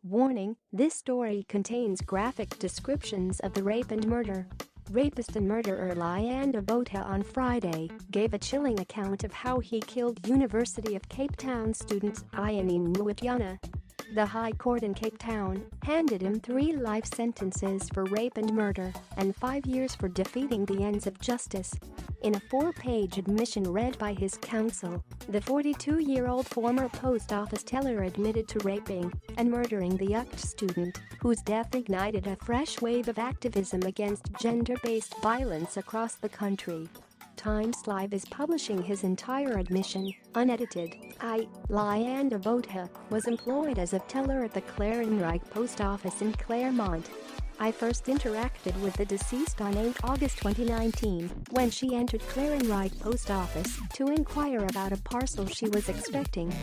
Warning: this story contains graphic descriptions of the rape and murder. Rapist and murderer Luyanda Botha on Friday gave a chilling account of how he killed University of Cape Town student Uyinene Mrwetyana. The High Court in Cape Town handed him 3 life sentences for rape and murder and 5 years for defeating the ends of justice. In a 4-page admission read by his counsel, the 42-year-old former post office teller admitted to raping and murdering the UCT student, whose death ignited a fresh wave of activism against gender-based violence across the country. Times Live is publishing his entire admission, unedited. Luyanda Botha was employed as a teller at the Clarenryk post office in Claremont. I first interacted with the deceased on 8 August 2019 when she entered Clarenryk post office to inquire about a parcel she was expecting.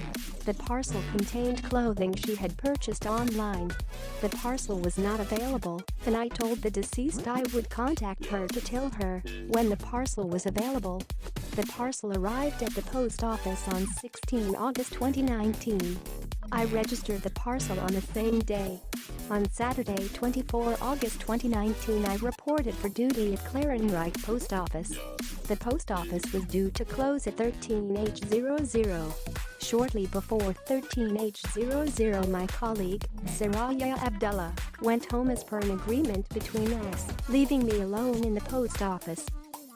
The parcel contained clothing she had purchased online. The parcel was not available, and I told the deceased I would contact her to tell her when the parcel was available. The parcel arrived at the post office on 16 August 2019. I registered the parcel on the same day. On Saturday, 24 August 2019, I reported for duty at Clarenryk post office. The post office was due to close at 13H00. Shortly before 13H00, my colleague, Saraya Abdullah, went home as per an agreement between us, leaving me alone in the post office.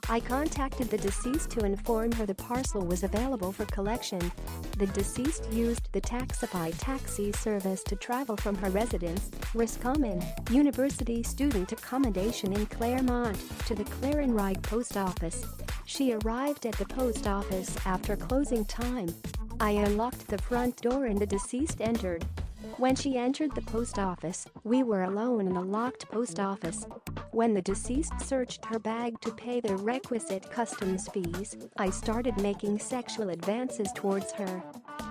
I contacted the deceased to inform her the parcel was available for collection. The deceased used the Taxify taxi service to travel from her residence, Roscommon, University student accommodation in Claremont, to the Clarenryk post office. She arrived at the post office after closing time. I unlocked the front door and the deceased entered. When she entered the post office, we were alone in a locked post office. When the deceased searched her bag to pay the requisite customs fees, I started making sexual advances towards her.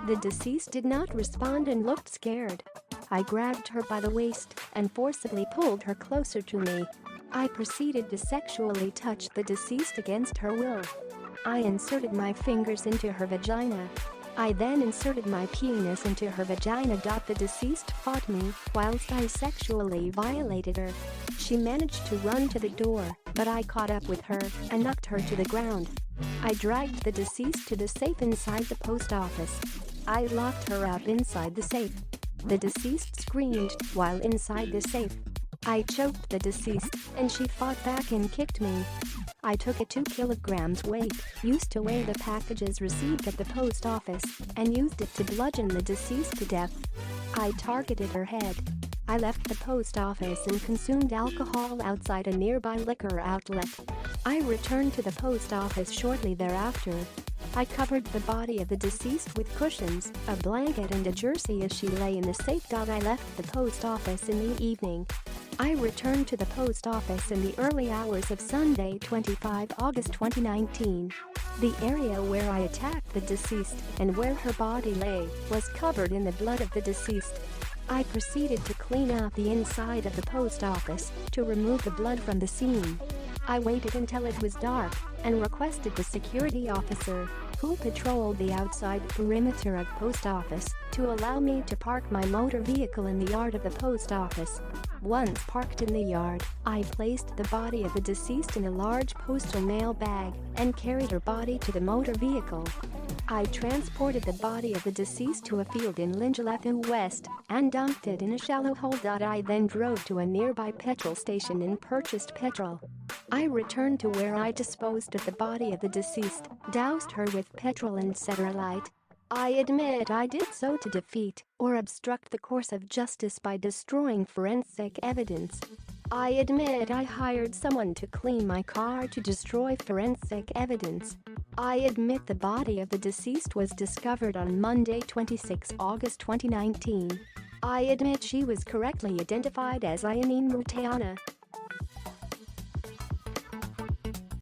The deceased did not respond and looked scared. I grabbed her by the waist and forcibly pulled her closer to me. I proceeded to sexually touch the deceased against her will. I inserted my fingers into her vagina. I then inserted my penis into her vagina. The deceased fought me whilst I sexually violated her. She managed to run to the door, but I caught up with her and knocked her to the ground. I dragged the deceased to the safe inside the post office. I locked her up inside the safe. The deceased screamed while inside the safe. I choked the deceased, and she fought back and kicked me. I took a 2 kilograms weight used to weigh the packages received at the post office and used it to bludgeon the deceased to death. I targeted her head. I left the post office and consumed alcohol outside a nearby liquor outlet. I returned to the post office shortly thereafter. I covered the body of the deceased with cushions, a blanket and a jersey as she lay in the safe. I left the post office in the evening. I returned to the post office in the early hours of Sunday, 25 August 2019. The area where I attacked the deceased and where her body lay was covered in the blood of the deceased. I proceeded to clean out the inside of the post office to remove the blood from the scene. I waited until it was dark and requested the security officer, who patrolled the outside perimeter of post office, to allow me to park my motor vehicle in the yard of the post office. Once parked in the yard, I placed the body of the deceased in a large postal mail bag and carried her body to the motor vehicle. I transported the body of the deceased to a field in Lingelethu West and dumped it in a shallow hole. I then drove to a nearby petrol station and purchased petrol. I returned to where I disposed of the body of the deceased, doused her with petrol and set her alight. I admit I did so to defeat or obstruct the course of justice by destroying forensic evidence. I admit I hired someone to clean my car to destroy forensic evidence. I admit the body of the deceased was discovered on Monday, 26 August 2019. I admit she was correctly identified as Uyinene Mrwetyana.